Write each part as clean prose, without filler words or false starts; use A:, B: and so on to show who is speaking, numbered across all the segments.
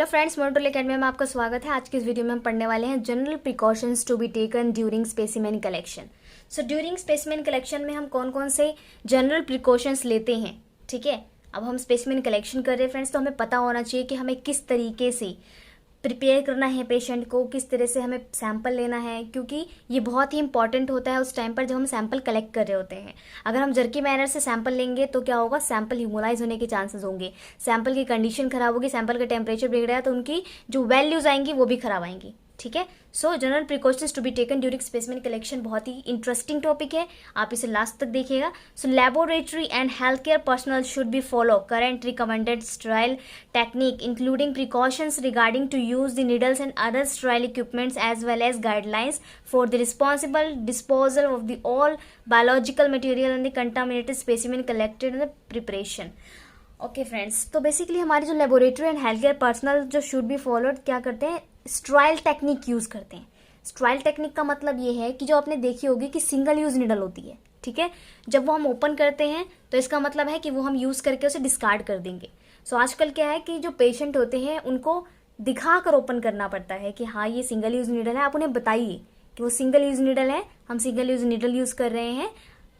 A: Hello friends, मोनोटोल academy में आपका स्वागत है। आज की इस वीडियो में हम पढ़ने वाले हैं general precautions to be taken during specimen collection. So during specimen collection में हम कौन कौन से जनरल प्रिकॉशंस लेते हैं, ठीक है। अब हम स्पेसिमेन कलेक्शन कर रहे हैं फ्रेंड्स, तो हमें पता होना चाहिए कि हमें किस तरीके से प्रिपेयर करना है पेशेंट को, किस तरह से हमें सैंपल लेना है, क्योंकि ये बहुत ही इंपॉर्टेंट होता है उस टाइम पर जब हम सैंपल कलेक्ट कर रहे होते हैं। अगर हम जर्की मैनर से सैंपल लेंगे तो क्या होगा, सैंपल ह्यूमोलाइज होने के चांसेस होंगे, सैंपल की कंडीशन खराब होगी, सैंपल का टेम्परेचर बिगड़ेगा तो उनकी जो वैल्यूज आएंगी वो भी खराब आएंगी, ठीक है। So general precautions to be taken during specimen collection बहुत ही इंटरेस्टिंग टॉपिक है, आप इसे लास्ट तक देखिएगा। So laboratory and health care personnel should be follow current recommended sterile technique including precautions regarding to use the needles and other sterile equipments as well as guidelines for the responsible disposal of the all biological material and the contaminated specimen collected in the preparation. Okay friends, तो basically हमारी जो laboratory and health care personnel जो should be followed क्या करते हैं, स्ट्राइल technique use करते हैं। स्ट्राइल technique का मतलब ये है कि जो आपने देखी होगी कि सिंगल यूज निडल होती है, ठीक है। जब वो हम ओपन करते हैं तो इसका मतलब है कि वो हम यूज करके उसे डिस्कार्ड कर देंगे। सो आजकल क्या है कि जो पेशेंट होते हैं उनको दिखा कर ओपन करना पड़ता है कि हाँ ये सिंगल यूज निडल है। आप उन्हें बताइए कि वो सिंगल यूज निडल है, हम सिंगल यूज निडल यूज कर रहे हैं,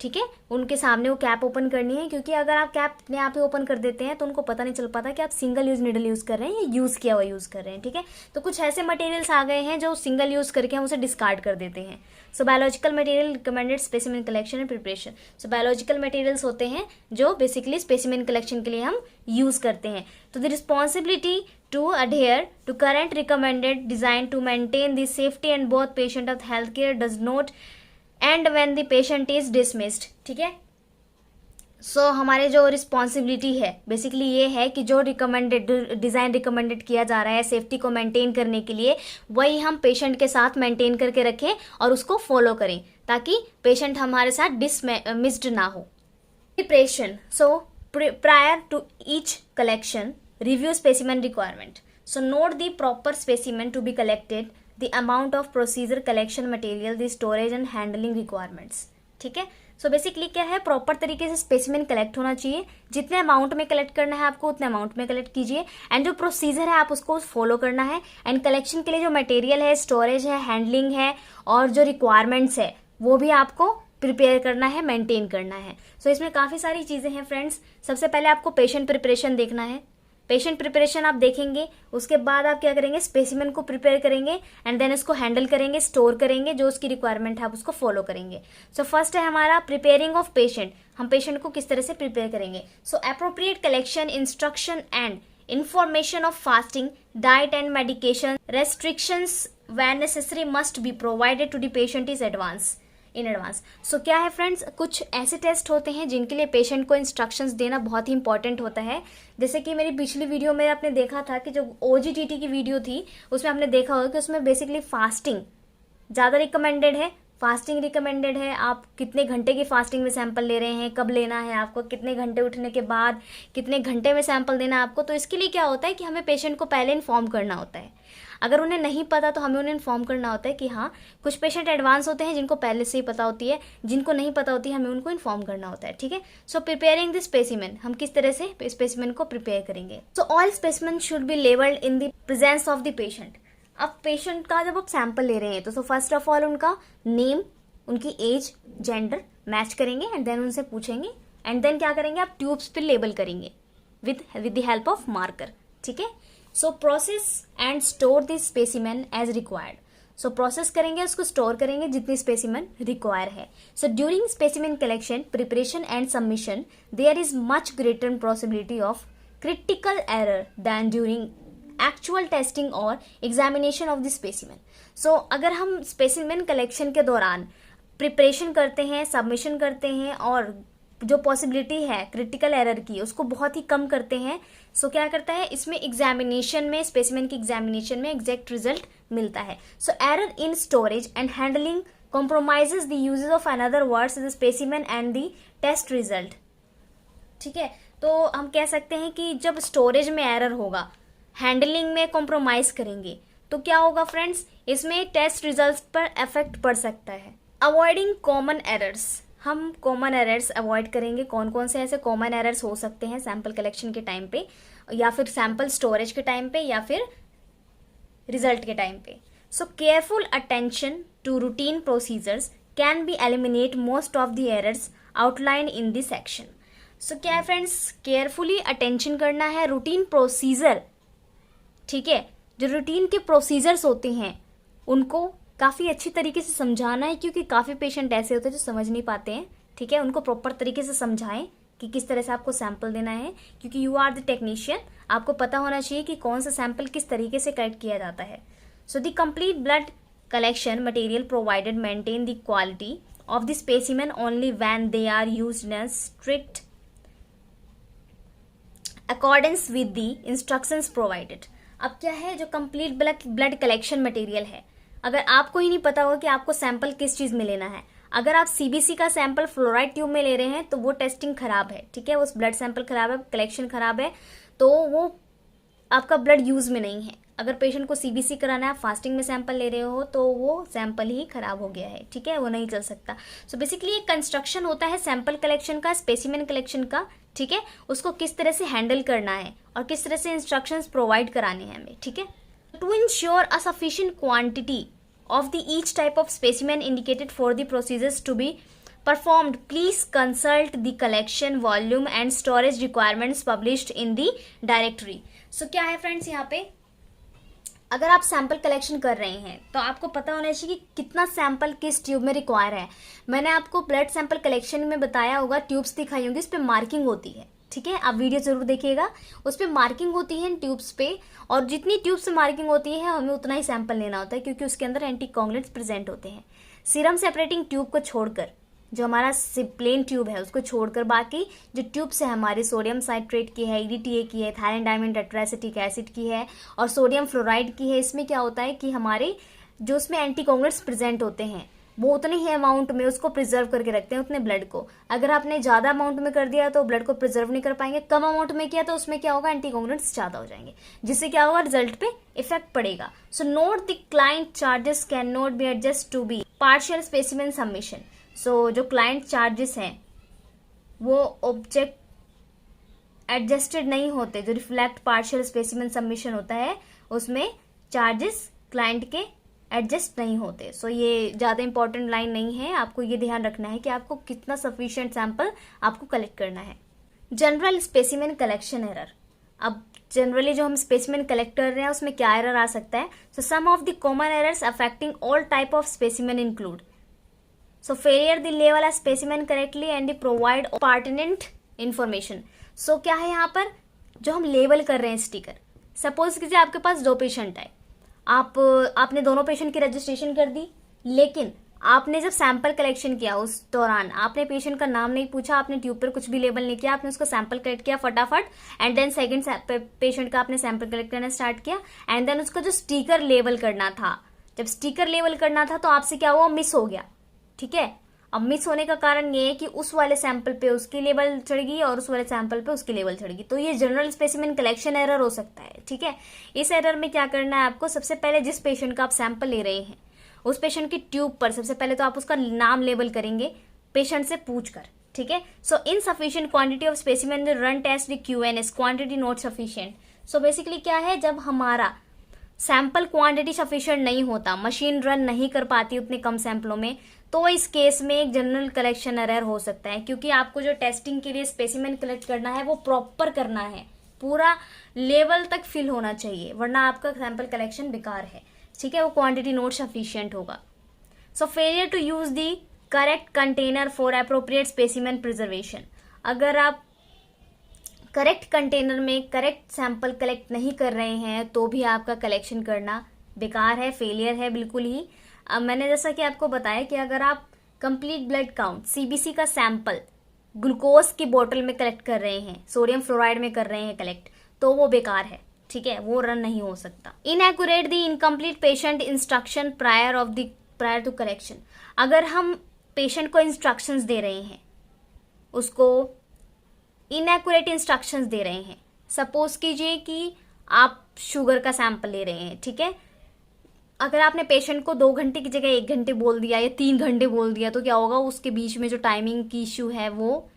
A: ठीक है। उनके सामने वो कैप ओपन करनी है, क्योंकि अगर आप कैप अपने आप ही ओपन कर देते हैं तो उनको पता नहीं चल पाता कि आप सिंगल यूज निडल यूज कर रहे हैं या यूज किया हुआ यूज कर रहे हैं, ठीक है। तो कुछ ऐसे मटेरियल्स आ गए हैं जो सिंगल यूज करके हम उसे डिस्कार्ड कर देते हैं। So biological material recommended specimen collection and preparation. So biological materials होते हैं जो बेसिकली स्पेसिमेन कलेक्शन के लिए हम यूज करते हैं। तो the responsibility to adhere to current recommended design to maintain the safety and both patient of healthcare does not end when the patient is dismissed, ठीक है। सो हमारे जो रिस्पॉन्सिबिलिटी है बेसिकली ये है कि जो रिकमेंडेड डिज़ाइन रिकमेंडेड किया जा रहा है सेफ्टी को मेंटेन करने के लिए, वही हम पेशेंट के साथ मेंटेन करके रखें और उसको फॉलो करें ताकि पेशेंट हमारे साथ डिसमिस्ड ना हो। Preparation. So prior to each collection review specimen requirement. So note the proper specimen to be collected, the amount of procedure collection material, the storage and handling requirements, ठीक है। सो basically क्या है, proper तरीके से specimen collect होना चाहिए। जितने amount में कलेक्ट करना है आपको उतने अमाउंट में कलेक्ट कीजिए, एंड जो प्रोसीजर है आप उसको फॉलो करना है। एंड कलेक्शन के लिए जो मटेरियल है, स्टोरेज है, हैंडलिंग है और जो रिक्वायरमेंट्स है वो भी आपको प्रिपेयर करना है, मेंटेन करना है। सो इसमें काफ़ी सारी चीज़ें हैं फ्रेंड्स। सबसे पहले आपको पेशेंट प्रिपरेशन देखना है। पेशेंट प्रिपरेशन आप देखेंगे, उसके बाद आप क्या करेंगे, स्पेसिमेन को प्रिपेयर करेंगे एंड देन इसको हैंडल करेंगे, स्टोर करेंगे, जो उसकी रिक्वायरमेंट है आप उसको फॉलो करेंगे। सो फर्स्ट है हमारा प्रिपेयरिंग ऑफ पेशेंट। हम पेशेंट को किस तरह से प्रिपेयर करेंगे। So appropriate collection, instruction and information of fasting, diet and medication restrictions when necessary must be provided to the patient in advance. So क्या है फ्रेंड्स, कुछ ऐसे टेस्ट होते हैं जिनके लिए पेशेंट को इंस्ट्रक्शंस देना बहुत ही इंपॉर्टेंट होता है। जैसे कि मेरी पिछली वीडियो में आपने देखा था कि जो OGTT की वीडियो थी उसमें आपने देखा होगा कि उसमें बेसिकली फास्टिंग ज़्यादा रिकमेंडेड है। फास्टिंग रिकमेंडेड है, आप कितने घंटे की फास्टिंग में सैंपल ले रहे हैं, कब लेना है आपको, कितने घंटे उठने के बाद कितने घंटे में सैंपल देना है आपको। तो इसके लिए क्या होता है कि हमें पेशेंट को पहले इन्फॉर्म करना होता है। अगर उन्हें नहीं पता तो हमें उन्हें इन्फॉर्म करना होता है कि हाँ, कुछ पेशेंट एडवांस होते हैं जिनको पहले से ही पता होती है, जिनको नहीं पता होती है हमें उनको इन्फॉर्म करना होता है, ठीक है। सो प्रिपेयरिंग द स्पेसिमेन, हम किस तरह से स्पेसिमेन को प्रिपेयर करेंगे। So all specimen should be labelled in the presence of the patient. अब पेशेंट का जब आप सैंपल ले रहे हैं तो फर्स्ट ऑफ ऑल उनका नेम, उनकी एज, जेंडर मैच करेंगे एंड देन उनसे पूछेंगे एंड देन क्या करेंगे, आप ट्यूब्स पे लेबल करेंगे with the help of marker, ठीक है। So process and store this specimen as required. So process करेंगे, उसको स्टोर करेंगे जितनी स्पेसिमेन रिक्वायर है। So during specimen collection, preparation and submission there is much greater possibility of critical error than during actual testing और examination of the specimen. So अगर हम specimen collection के दौरान प्रिपरेशन करते हैं, सबमिशन करते हैं और जो पॉसिबिलिटी है क्रिटिकल एरर की उसको बहुत ही कम करते हैं, सो क्या करता है इसमें एग्जामिनेशन में, स्पेसिमेन की एग्जामिनेशन में एग्जैक्ट रिजल्ट मिलता है। So error in storage and handling compromises the uses of another words the specimen and the test result, ठीक है। तो हम कह सकते हैं कि जब स्टोरेज में एरर होगा, हैंडलिंग में कॉम्प्रोमाइज करेंगे तो क्या होगा फ्रेंड्स, इसमें टेस्ट रिजल्ट्स पर इफेक्ट पड़ सकता है। अवॉइडिंग कॉमन एरर्स, हम कॉमन एरर्स अवॉइड करेंगे। कौन कौन से ऐसे कॉमन एरर्स हो सकते हैं सैंपल कलेक्शन के टाइम पे, या फिर सैंपल स्टोरेज के टाइम पे या फिर रिजल्ट के टाइम पे। So careful attention to routine procedures can be eliminate most of the errors outline in this section. So क्या है फ्रेंड्स, केयरफुली अटेंशन करना है रूटीन प्रोसीजर, ठीक है। जो रूटीन के प्रोसीजर्स होते हैं उनको काफ़ी अच्छी तरीके से समझाना है, क्योंकि काफ़ी पेशेंट ऐसे होते हैं जो समझ नहीं पाते हैं, ठीक है। उनको प्रॉपर तरीके से समझाएं कि किस तरह से आपको सैंपल देना है, क्योंकि यू आर द टेक्नीशियन, आपको पता होना चाहिए कि कौन सा सैंपल किस तरीके से कलेक्ट किया जाता है। So the complete blood collection material provided maintain the quality of the specimen only when they are used in strict accordance with the instructions provided. अब क्या है, जो कंप्लीट ब्लड कलेक्शन मटेरियल है, अगर आपको ही नहीं पता होगा कि आपको सैंपल किस चीज में लेना है, अगर आप सीबीसी का सैंपल फ्लोराइड ट्यूब में ले रहे हैं तो वो टेस्टिंग खराब है, ठीक है। उस ब्लड सैंपल खराब है, कलेक्शन खराब है, तो वो आपका ब्लड यूज में नहीं है। अगर पेशेंट को सीबीसी कराना है, आप फास्टिंग में सैंपल ले रहे हो, तो वो सैंपल ही खराब हो गया है, ठीक है, वो नहीं चल सकता। सो बेसिकली एक कंस्ट्रक्शन होता है सैंपल कलेक्शन का, स्पेसिमेन कलेक्शन का, ठीक है। उसको किस तरह से हैंडल करना है और किस तरह से इंस्ट्रक्शंस प्रोवाइड कराने हैं हमें, ठीक है। To ensure a sufficient quantity of the each type of specimen indicated for the procedures to be performed, please consult the collection volume and storage requirements published in the directory। So क्या है friends, यहाँ पे अगर आप sample collection कर रहे हैं तो आपको पता होना चाहिए कि कितना सैंपल किस ट्यूब में रिक्वायर है। मैंने आपको ब्लड सैंपल कलेक्शन में बताया होगा, ट्यूब्स दिखाई होंगी, उस पर मार्किंग होती है, ठीक है। आप वीडियो जरूर देखिएगा, उस पर मार्किंग होती है इन ट्यूब्स पे, और जितनी ट्यूब्स से मार्किंग होती है हमें उतना ही सैंपल लेना होता है, क्योंकि उसके अंदर एंटीकोगुलेंट्स प्रेजेंट होते हैं। सीरम सेपरेटिंग ट्यूब को छोड़कर, जो हमारा प्लेन ट्यूब है उसको छोड़कर, बाकी जो ट्यूब्स है हमारी सोडियम साइट्रेट की है, EDTA की है, थायरन डायमंड टेट्राएसिटिक एसिड की है और सोडियम फ्लोराइड की है, इसमें क्या होता है कि हमारे जो उसमें एंटीकोगुलेंट्स प्रेजेंट होते हैं वो उतने ही अमाउंट में उसको प्रिजर्व करके रखते हैं, उतने ब्लड को। अगर आपने ज़्यादा अमाउंट में कर दिया तो ब्लड को प्रिजर्व नहीं कर पाएंगे, कम अमाउंट में किया तो उसमें क्या होगा, एंटीकोगुलेंट्स ज़्यादा हो जाएंगे, जिससे क्या होगा, रिजल्ट पे इफेक्ट पड़ेगा। So note the client charges can not be adjust to be partial specimen submission. So जो क्लाइंट चार्जेस हैं वो ऑब्जेक्ट एडजस्टेड नहीं होते, जो रिफ्लेक्ट पार्शियल स्पेसिमेन सबमिशन होता है उसमें चार्जेस क्लाइंट के एडजस्ट नहीं होते। सो ये ज़्यादा इंपॉर्टेंट लाइन नहीं है, आपको ये ध्यान रखना है कि आपको कितना सफिशिएंट सैंपल आपको कलेक्ट करना है। General specimen collection error. अब जनरली जो हम स्पेसिमेन कलेक्ट कर रहे हैं उसमें क्या एरर आ सकता है। So some of the common errors affecting all type of specimen include, so failure the लेवल a specimen correctly and provide pertinent information. So क्या है यहाँ पर, जो हम लेबल कर रहे हैं स्टिकर, सपोज कीजिए आपके पास 2 पेशेंट है, आपने दोनों पेशेंट की रजिस्ट्रेशन कर दी, लेकिन आपने जब सैंपल कलेक्शन किया उस दौरान आपने पेशेंट का नाम नहीं पूछा, आपने ट्यूब पर कुछ भी लेबल नहीं किया, आपने उसका सैंपल कलेक्ट किया फटाफट, एंड देन सेकंड पेशेंट का आपने सैंपल कलेक्ट करना स्टार्ट किया, एंड देन उसका जो स्टिकर लेबल करना था, जब स्टिकर लेबल करना था तो आपसे क्या हुआ, मिस हो गया, ठीक है। अब मिस होने का कारण ये है कि उस वाले सैंपल पे उसकी लेवल चढ़ गई और उस वाले सैंपल पे उसकी लेवल चढ़ गई, तो ये जनरल स्पेसिमेन कलेक्शन एरर हो सकता है, ठीक है। इस एरर में क्या करना है आपको, सबसे पहले जिस पेशेंट का आप सैंपल ले रहे हैं उस पेशेंट की ट्यूब पर सबसे पहले तो आप उसका नाम लेबल करेंगे पेशेंट से पूछकर, ठीक है। So insufficient quantity of specimen run test QNS quantity not sufficient. So basically क्या है, जब हमारा सैंपल क्वांटिटी सफिशिएंट नहीं होता, मशीन रन नहीं कर पाती उतने कम सैंपलों में, तो इस केस में एक जनरल कलेक्शन एरर हो सकता है, क्योंकि आपको जो टेस्टिंग के लिए स्पेसिमेन कलेक्ट करना है वो प्रॉपर करना है, पूरा लेवल तक फिल होना चाहिए, वरना आपका सैंपल कलेक्शन बेकार है, ठीक है, वो क्वांटिटी नॉट सफिशिएंट होगा। So failure to use the correct container for appropriate specimen preservation. अगर आप करेक्ट कंटेनर में करेक्ट सैंपल कलेक्ट नहीं कर रहे हैं तो भी आपका कलेक्शन करना बेकार है, फेलियर है बिल्कुल ही। अब मैंने जैसा कि आपको बताया कि अगर आप कंप्लीट ब्लड काउंट CBC का सैंपल ग्लूकोज की बोतल में कलेक्ट कर रहे हैं, सोडियम फ्लोराइड में कर रहे हैं कलेक्ट, तो वो बेकार है, ठीक है, वो रन नहीं हो सकता। Inaccurate the incomplete patient instruction prior to collection. अगर हम पेशेंट को इंस्ट्रक्शंस दे रहे हैं, उसको इनएक्यूरेट इंस्ट्रक्शंस दे रहे हैं, सपोज कीजिए कि आप शुगर का सैंपल ले रहे हैं, ठीक है, अगर आपने पेशेंट को 2 घंटे की जगह 1 घंटे बोल दिया या 3 घंटे बोल दिया तो क्या होगा, उसके बीच में जो टाइमिंग की इश्यू है वो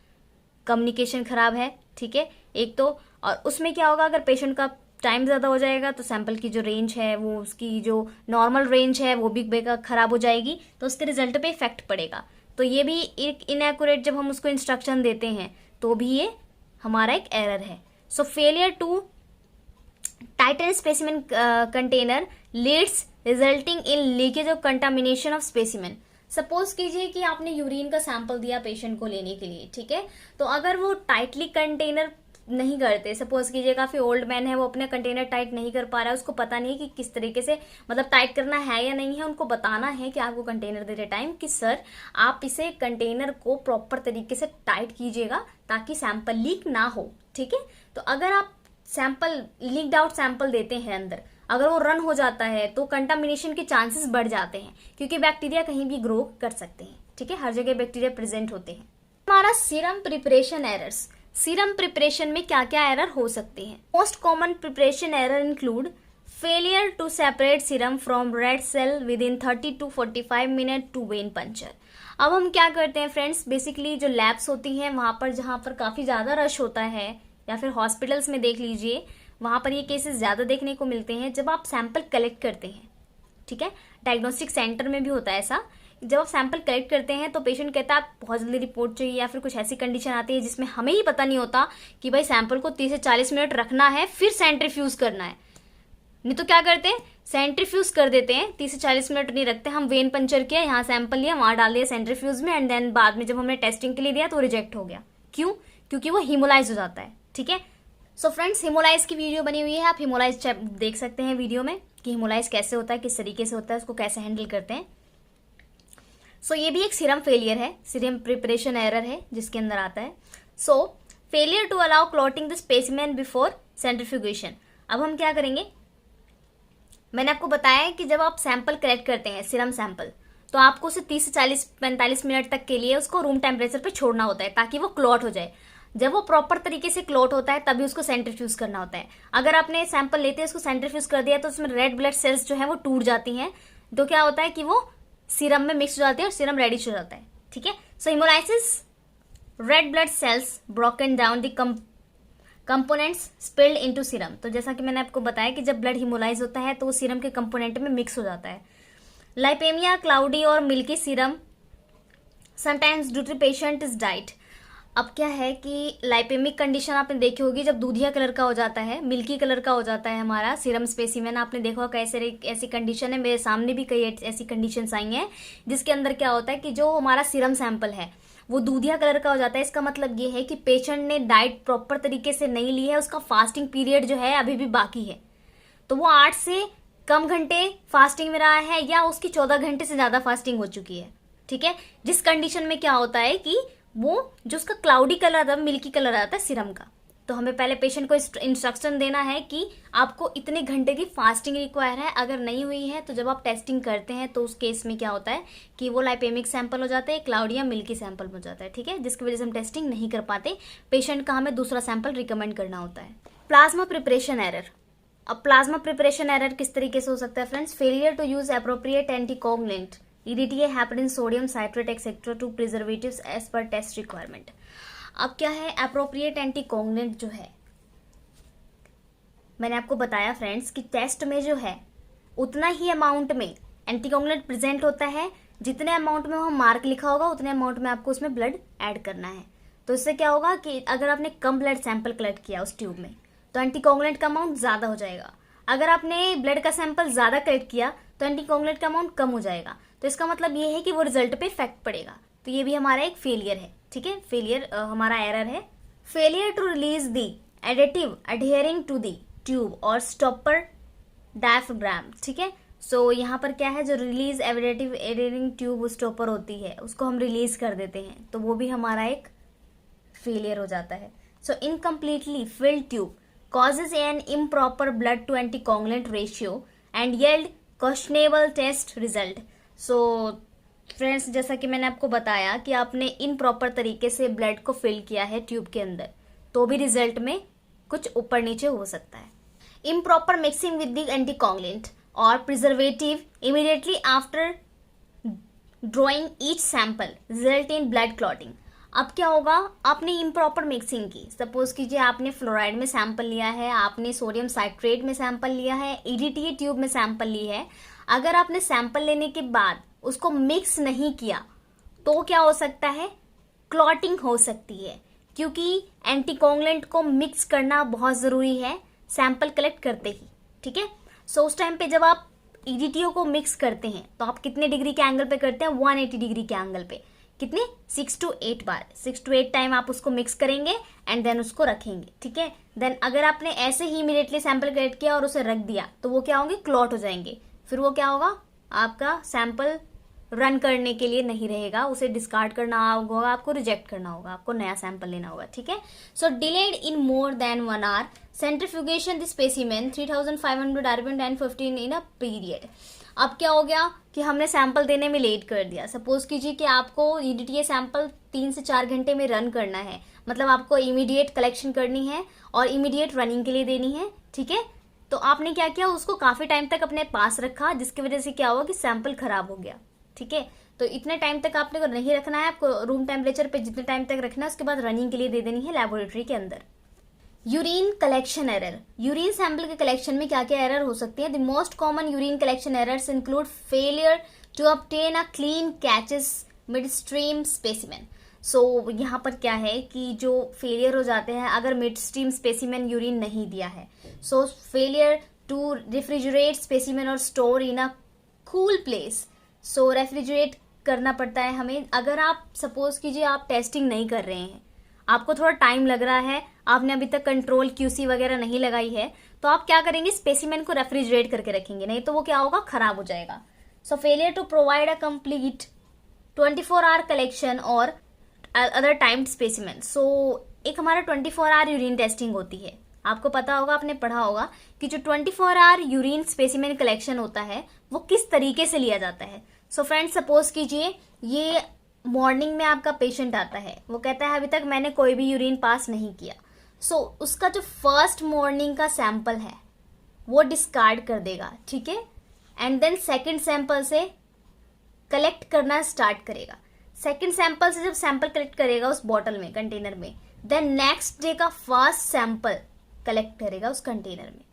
A: कम्युनिकेशन खराब है, ठीक है। एक तो, और उसमें क्या होगा, अगर पेशेंट का टाइम ज़्यादा हो जाएगा तो सैंपल की जो रेंज है वो, उसकी जो नॉर्मल रेंज है वो भी खराब हो जाएगी, तो उसके रिजल्ट पे इफेक्ट पड़ेगा। तो ये भी एक इनएक्यूरेट जब हम उसको इंस्ट्रक्शन देते हैं तो भी ये हमारा एक एरर है। So failure to tighten specimen container leads resulting in leakage of contamination of specimen. Suppose कीजिए कि आपने यूरिन का सैंपल दिया पेशेंट को लेने के लिए, ठीक है, तो अगर वो टाइटली कंटेनर नहीं करते, सपोज कीजिए काफी ओल्ड मैन है, वो अपने कंटेनर टाइट नहीं कर पा रहा है, उसको पता नहीं कि किस तरीके से मतलब टाइट करना है या नहीं है, उनको बताना है कि आपको कंटेनर देते टाइम कि सर आप इसे कंटेनर को प्रॉपर तरीके से टाइट कीजिएगा ताकि सैंपल लीक ना हो, ठीक है। तो अगर आप सैंपल लीक्ड आउट सैंपल देते हैं अंदर, अगर वो रन हो जाता है तो कंटामिनेशन के चांसेस बढ़ जाते हैं, क्योंकि बैक्टीरिया कहीं भी ग्रो कर सकते हैं, ठीक है, हर जगह बैक्टीरिया प्रेजेंट होते हैं। हमारा serum preparation errors, serum preparation में क्या क्या एरर हो सकते हैं। Most common preparation error include failure to separate serum from red cell within 30 to 45 minute to vein puncture. अब हम क्या करते हैं फ्रेंड्स, बेसिकली जो लैब्स होती हैं वहां पर, जहां पर काफी ज्यादा रश होता है, या फिर हॉस्पिटल्स में देख लीजिए, वहां पर ये केसेस ज्यादा देखने को मिलते हैं जब आप सैंपल कलेक्ट करते हैं, ठीक है। डायग्नोस्टिक सेंटर में भी होता है ऐसा, जब आप सैंपल कलेक्ट करते हैं तो पेशेंट कहता है आप बहुत जल्दी रिपोर्ट चाहिए, या फिर कुछ ऐसी कंडीशन आती है जिसमें हमें ही पता नहीं होता कि भाई सैंपल को 30 से 40 मिनट रखना है फिर सेंट्रीफ्यूज करना है। नहीं तो क्या करते हैं, सेंट्रीफ्यूज कर देते हैं, 30 से 40 मिनट नहीं रखते, हम वेन पंचर किया, यहाँ सैंपल लिया, वहां डाल दिया सेंट्रीफ्यूज में, एंड देन बाद में जब हमने टेस्टिंग के लिए दिया तो रिजेक्ट हो गया। क्यों? क्योंकि वो हीमोलाइज हो जाता है, ठीक है। सो फ्रेंड्स, हीमोलाइज की वीडियो बनी हुई है, आप हीमोलाइज देख सकते हैं वीडियो में कि हीमोलाइज कैसे होता है, किस तरीके से होता है, उसको कैसे हैंडल करते हैं। सो ये भी एक सीरम फेलियर है, सीरम प्रिपरेशन एरर है जिसके अंदर आता है। So failure to allow clotting the specimen before centrifugation. अब हम क्या करेंगे, मैंने आपको बताया कि जब आप सैंपल कलेक्ट करते हैं, सीरम सैंपल, तो आपको उसे 30 से 45 मिनट तक के लिए उसको रूम टेम्परेचर पे छोड़ना होता है ताकि वो क्लॉट हो जाए। जब वो प्रॉपर तरीके से क्लॉट होता है तभी उसको सेंट्रीफ्यूज करना होता है। अगर आपने सैंपल लेते हैं उसको सेंट्रीफ्यूज कर दिया तो उसमें रेड ब्लड सेल्स जो है वो टूट जाती हैं, तो क्या होता है कि वो सीरम में मिक्स हो जाती है और सीरम रेडिश हो जाता है, ठीक है। So haemolysis, red blood cells broken down the components spilled into serum. तो जैसा कि मैंने आपको बताया कि जब ब्लड हिमोलाइज होता है तो वो सीरम के कंपोनेंट में मिक्स हो जाता है। लाइपेमिया, क्लाउडी और milky serum sometimes due to patient is diet. अब क्या है कि लाइपेमिक कंडीशन आपने देखी होगी, जब दूधिया कलर का हो जाता है, मिल्की कलर का हो जाता है हमारा सीरम स्पेसिमेन, आपने देखा होगा कैसे ऐसी कंडीशन है, मेरे सामने भी कई ऐसी कंडीशंस आई हैं जिसके अंदर क्या होता है कि जो हमारा सीरम सैंपल है वो दूधिया कलर का हो जाता है। इसका मतलब ये है कि पेशेंट ने डाइट प्रॉपर तरीके से नहीं ली है, उसका फास्टिंग पीरियड जो है अभी भी बाकी है, तो वो 8 से कम घंटे फास्टिंग में रहा है या उसकी 14 घंटे से ज्यादा फास्टिंग हो चुकी है, ठीक है। जिस कंडीशन में क्या होता है कि वो जो उसका क्लाउडी कलर आता है, मिल्की कलर आता है सीरम का, तो हमें पहले पेशेंट को इंस्ट्रक्शन देना है कि आपको इतने घंटे की फास्टिंग रिक्वायर है। अगर नहीं हुई है तो जब आप टेस्टिंग करते हैं तो उस केस में क्या होता है कि वो लाइपेमिक सैंपल हो जाता है, क्लाउडी या मिल्की सैंपल हो जाता है, ठीक है, जिसकी वजह से हम टेस्टिंग नहीं कर पाते, पेशेंट का हमें दूसरा सैंपल रिकमेंड करना होता है। Plasma preparation error. अब प्लाज्मा प्रिपरेशन एरर किस तरीके से हो सकता है friends, failure to use appropriate anticoagulant, EDTA, heparin, sodium citrate etcetera to preservatives as per test requirement. अब क्या है एप्रोप्रिएट एंटीकोगुलेंट जो है, मैंने आपको बताया फ्रेंड्स कि टेस्ट में जो है उतना ही अमाउंट में एंटीकोगुलेंट प्रेजेंट होता है, जितने अमाउंट में वहां मार्क लिखा होगा उतने अमाउंट में आपको उसमें ब्लड ऐड करना है। तो इससे क्या होगा कि अगर आपने कम ब्लड सैंपल कलेक्ट किया उस ट्यूब में तो एंटीकोगुलेंट का अमाउंट ज्यादा हो जाएगा, अगर आपने ब्लड का सैंपल ज्यादा कलेक्ट किया तो एंटीकोगुलेंट का अमाउंट कम हो जाएगा। तो इसका मतलब ये है कि वो रिजल्ट पे इफेक्ट पड़ेगा, तो ये भी हमारा एक फेलियर है, ठीक है, फेलियर हमारा एरर है। Failure to release the additive adhering to the tube और स्टॉपर डायफ्राम, ठीक है। सो यहाँ पर क्या है, जो release additive adhering tube stopper होती है उसको हम रिलीज कर देते हैं, तो वो भी हमारा एक फेलियर हो जाता है। So incompletely filled tube causes an improper blood to anticoagulant ratio and yield questionable test result। So friends, जैसा कि मैंने आपको बताया कि आपने इनप्रॉपर तरीके से ब्लड को फिल किया है ट्यूब के अंदर, तो भी रिजल्ट में कुछ ऊपर नीचे हो सकता है। Improper mixing with the anticoagulant और preservative immediately after drawing each sample result in blood clotting. अब क्या होगा, आपने इम्प्रॉपर मिक्सिंग की, सपोज कीजिए आपने फ्लोराइड में सैंपल लिया है, आपने सोडियम साइट्रेट में सैंपल लिया है, ईडीटीए ट्यूब में सैंपल ली है। अगर आपने सैंपल लेने के बाद उसको मिक्स नहीं किया तो क्या हो सकता है, क्लॉटिंग हो सकती है, क्योंकि एंटीकोगुलेंट को मिक्स करना बहुत जरूरी है सैंपल कलेक्ट करते ही, ठीक है। सो उस टाइम पे जब आप ईडीटीओ को मिक्स करते हैं तो आप कितने डिग्री के एंगल पे करते हैं, 180 डिग्री के एंगल पे, कितने 6 to 8 बार, 6 to 8 टाइम आप उसको मिक्स करेंगे एंड देन उसको रखेंगे, ठीक है। देन अगर आपने ऐसे ही इमीडिएटली सैंपल कलेक्ट किया और उसे रख दिया तो वो क्या होंगे, क्लॉट हो जाएंगे, फिर वो क्या होगा, आपका सैंपल रन करने के लिए नहीं रहेगा, उसे डिस्कार्ड करना होगा, आपको रिजेक्ट करना होगा, आपको नया सैंपल लेना होगा, ठीक है। So delayed in more than 1 hour centrifugation the specimen 3500 RPM 10-15 in a period. अब क्या हो गया कि हमने सैंपल देने में लेट कर दिया। सपोज कीजिए कि आपको ईडीटीए सैंपल 3 से 4 घंटे में रन करना है, मतलब आपको इमीडिएट कलेक्शन करनी है और इमीडिएट रनिंग के लिए देनी है, ठीक है। तो आपने क्या किया, उसको काफी टाइम तक अपने पास रखा, जिसकी वजह से क्या हुआ कि सैंपल खराब हो गया, ठीक है। तो इतने टाइम तक आपने को नहीं रखना है, आपको रूम टेम्परेचर पे जितने टाइम तक रखना है उसके बाद रनिंग के लिए दे देनी है लेबोरेटरी के अंदर। Urine collection error, urine sample के कलेक्शन में क्या क्या एरर हो सकती है। The most common urine collection errors include failure to obtain a clean catches mid stream specimen. So यहाँ पर क्या है कि जो फेलियर हो जाते हैं अगर मिड स्ट्रीम स्पेसिमेन यूरिन नहीं दिया है, so failure to refrigerate specimen और store in a cool place. So refrigerate करना पड़ता है हमें। अगर आप सपोज कीजिए आप टेस्टिंग नहीं कर रहे हैं, आपको थोड़ा टाइम लग रहा है, आपने अभी तक कंट्रोल क्यूसी वगैरह नहीं लगाई है, तो आप क्या करेंगे, स्पेसिमेन को रेफ्रिजरेट करके रखेंगे, नहीं तो वो क्या होगा, खराब हो जाएगा। So failure to provide a complete 24 hour collection और अदर टाइम्ड स्पेसिमेन। सो एक हमारा 24 hour यूरिन टेस्टिंग होती है, आपको पता होगा, आपने पढ़ा होगा कि जो 24 hour यूरिन स्पेसिमेन कलेक्शन होता है वो किस तरीके से लिया जाता है। सो फ्रेंड्स, सपोज कीजिए ये मॉर्निंग में आपका पेशेंट आता है, वो कहता है अभी तक मैंने कोई भी यूरिन पास नहीं किया। सो उसका जो फर्स्ट मॉर्निंग का सैंपल है वो डिस्कार्ड कर देगा, ठीक है, एंड देन सेकंड सैंपल से कलेक्ट करना स्टार्ट करेगा। सेकंड सैंपल से जब सैंपल कलेक्ट करेगा उस बॉटल में, कंटेनर में, देन नेक्स्ट डे का फर्स्ट सैंपल कलेक्ट करेगा उस कंटेनर में।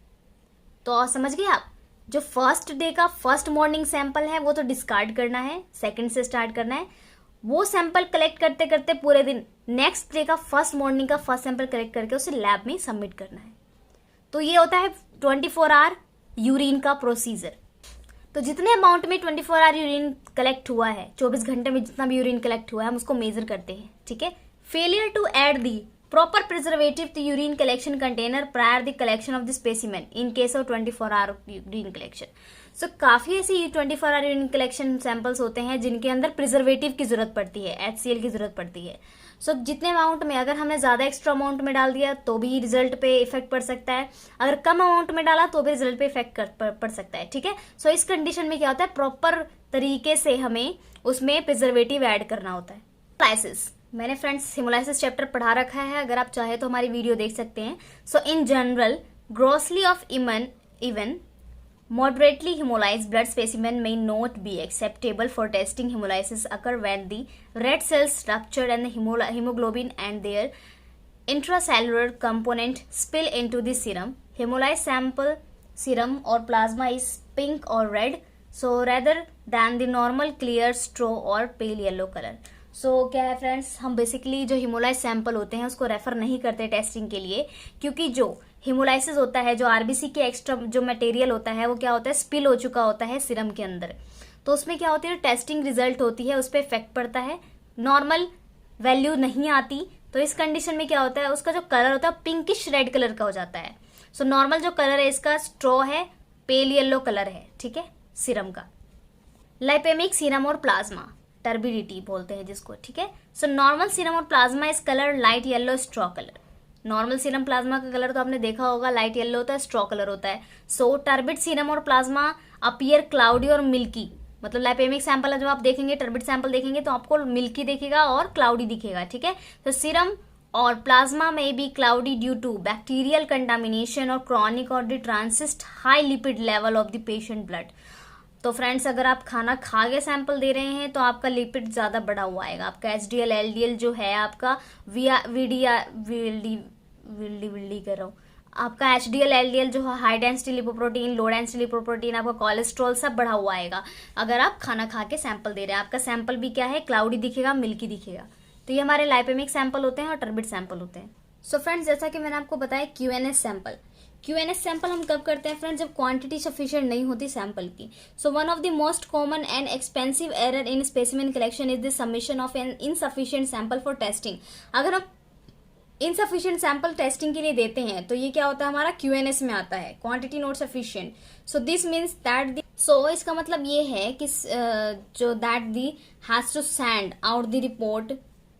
A: तो समझ गए आप, जो फर्स्ट डे का फर्स्ट मॉर्निंग सैंपल है वो तो डिस्कार्ड करना है, सेकंड से स्टार्ट करना है। वो सैंपल कलेक्ट करते करते पूरे दिन नेक्स्ट डे का फर्स्ट मॉर्निंग का फर्स्ट सैंपल कलेक्ट करके उसे लैब में सबमिट करना है। तो ये होता है 24 hour यूरिन का प्रोसीजर। तो जितने अमाउंट में 24 hour यूरिन कलेक्ट हुआ है, 24 घंटे में जितना भी यूरिन कलेक्ट हुआ है, हम उसको मेजर करते हैं, ठीक है। Failure to add the proper preservative to urine collection container prior the collection of the specimen in case of 24 hour urine collection। So काफी ऐसी 24 hour urine collection samples होते हैं जिनके अंदर प्रिजर्वेटिव की जरूरत पड़ती है, HCl की जरूरत पड़ती है। सो जितने अमाउंट में, अगर हमने ज्यादा एक्स्ट्रा अमाउंट में डाल दिया तो भी रिजल्ट पे इफेक्ट पड़ सकता है, अगर कम अमाउंट में डाला तो भी रिजल्ट पे इफेक्ट पड़ सकता है, ठीक है। सो इस कंडीशन में क्या होता है, प्रॉपर तरीके से हमें उसमें प्रिजर्वेटिव ऐड करना होता है। हेमोलाइसिस, मैंने फ्रेंड्स हेमोलाइसिस चैप्टर पढ़ा रखा है, अगर आप चाहे तो हमारी वीडियो देख सकते हैं। So in general grossly of even moderately hemolyzed blood specimen may not be acceptable for testing. Hemolysis occur when the red cells rupture and the hemoglobin and their intracellular component spill into the serum. Hemolyzed sample serum or plasma is pink or red, so rather than the normal clear straw or pale yellow color. सो क्या है friends, हम basically जो हिमोलाइज sample होते हैं उसको refer नहीं करते testing के लिए, क्योंकि जो हिमोलाइसिस होता है, जो आरबीसी के एक्स्ट्रा जो मटेरियल होता है वो क्या होता है, स्पिल हो चुका होता है सीरम के अंदर। तो उसमें क्या होती है, टेस्टिंग रिजल्ट होती है उस पर इफेक्ट पड़ता है, नॉर्मल वैल्यू नहीं आती। तो इस कंडीशन में क्या होता है, उसका जो कलर होता है पिंकिश रेड कलर का हो जाता है। सो नॉर्मल जो कलर है इसका स्ट्रॉ है, पेल येलो कलर है, ठीक है, सीरम का। लाइपेमिक सीरम और प्लाज्मा, टर्बिडिटी बोलते हैं जिसको, ठीक है। सो नॉर्मल सीरम और plasma is colour light yellow straw colour. Normal serum plasma का कलर तो आपने देखा होगा, लाइट येलो होता है, स्ट्रॉ कलर होता है। सो टर्बिड सीरम और प्लाज्मा अपीयर क्लाउडी और मिल्की, मतलब लाइपेमिक सैंपल जब आप देखेंगे, टर्बिड सैंपल देखेंगे तो आपको मिल्की दिखेगा और क्लाउडी दिखेगा, ठीक है। तो सीरम और प्लाज्मा में be cloudy due to bacterial contamination और क्रॉनिक और the transient high lipid level of the patient blood. तो फ्रेंड्स अगर आप खाना खा के सैंपल दे रहे हैं तो आपका लिपिड ज़्यादा बढ़ा हुआ आएगा, आपका एचडीएल एलडीएल जो है आपका वीडी कर रहा हूँ, आपका एचडीएल एलडीएल जो है high density lipoprotein, low density lipoprotein, आपका कोलेस्ट्रॉल सब बढ़ा हुआ आएगा अगर आप खाना खा के सैंपल दे रहे हैं। आपका सैंपल भी क्या है, क्लाउडी दिखेगा, मिल्की दिखेगा। तो ये हमारे लाइपेमिक सैंपल होते हैं और टर्बिड सैंपल होते हैं। सो फ्रेंड्स जैसा कि मैंने आपको बताया क्यूएनएस सैंपल, क्यूएनएस सैंपल हम कब करते हैं फ्रेंड्स, जब क्वांटिटी सफिशिएंट नहीं होती सैंपल की। So one of the most common and expensive error in specimen collection is the submission of an insufficient sample for testing. अगर हम इनसफिशिएंट सैंपल टेस्टिंग के लिए देते हैं तो ये क्या होता है, हमारा क्यूएनएस में आता है, quantity not sufficient. So this means that इसका मतलब ये है कि जो that the has to send out the report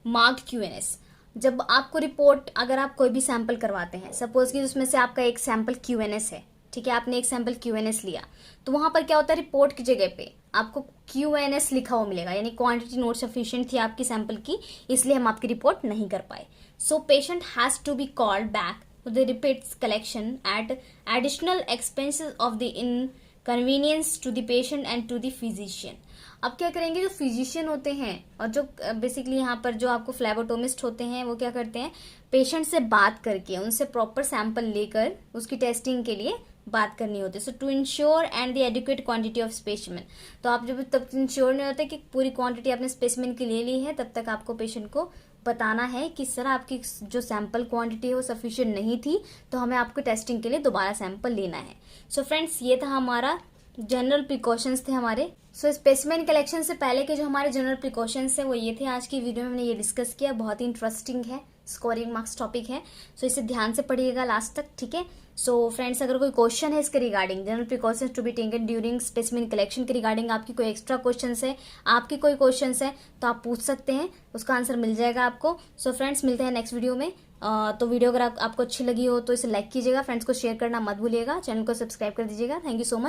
A: marked QNS. जब आपको रिपोर्ट, अगर आप कोई भी सैंपल करवाते हैं, सपोज कि उसमें से आपका एक सैंपल क्यूएनएस है, ठीक है, आपने एक सैंपल क्यूएनएस लिया, तो वहां पर क्या होता है, रिपोर्ट की जगह पे आपको क्यूएनएस लिखा हुआ मिलेगा, यानी क्वांटिटी नॉट सफिशिएंट थी आपकी सैंपल की, इसलिए हम आपकी रिपोर्ट नहीं कर पाए। So patient has to be called back to the repeats collection at additional expenses of the inconvenience to the patient and to the physician. अब क्या करेंगे, जो फिजिशियन होते हैं और जो बेसिकली यहाँ पर जो आपको फ्लेबोटोमिस्ट होते हैं, वो क्या करते हैं, पेशेंट से बात करके उनसे प्रॉपर सैंपल लेकर उसकी टेस्टिंग के लिए बात करनी होती है। So to ensure and the adequate quantity of specimen. तो आप जब तब इंश्योर नहीं होते कि पूरी क्वांटिटी आपने स्पेसिमेन की ले ली है, तब तक आपको पेशेंट को बताना है कि सर आपकी जो सैंपल क्वांटिटी है वो सफिशिएंट नहीं थी, तो हमें आपको टेस्टिंग के लिए दोबारा सैंपल लेना है। सो फ्रेंड्स ये था हमारा जनरल प्रिकॉशंस थे हमारे। सो स्पेसिमेन कलेक्शन से पहले के जो हमारे जनरल प्रिकॉशंस है वो ये थे। आज की वीडियो में हमने ये डिस्कस किया, बहुत ही इंटरेस्टिंग है, स्कोरिंग मार्क्स टॉपिक है। सो इसे ध्यान से पढ़िएगा लास्ट तक, ठीक है। सो फ्रेंड्स अगर कोई क्वेश्चन है इसके regarding general precautions to be taken during specimen collection के रिगार्डिंग, आपकी कोई एक्स्ट्रा क्वेश्चन है, आपकी कोई क्वेश्चन है, तो आप पूछ सकते हैं, उसका आंसर मिल जाएगा आपको। सो फ्रेंड्स मिलते हैं नेक्स्ट वीडियो में। तो वीडियो अगर आपको अच्छी लगी हो तो इसे लाइक कीजिएगा, फ्रेंड्स को शेयर करना मत भूलिएगा, चैनल को सब्सक्राइब कर दीजिएगा। Thank you so much.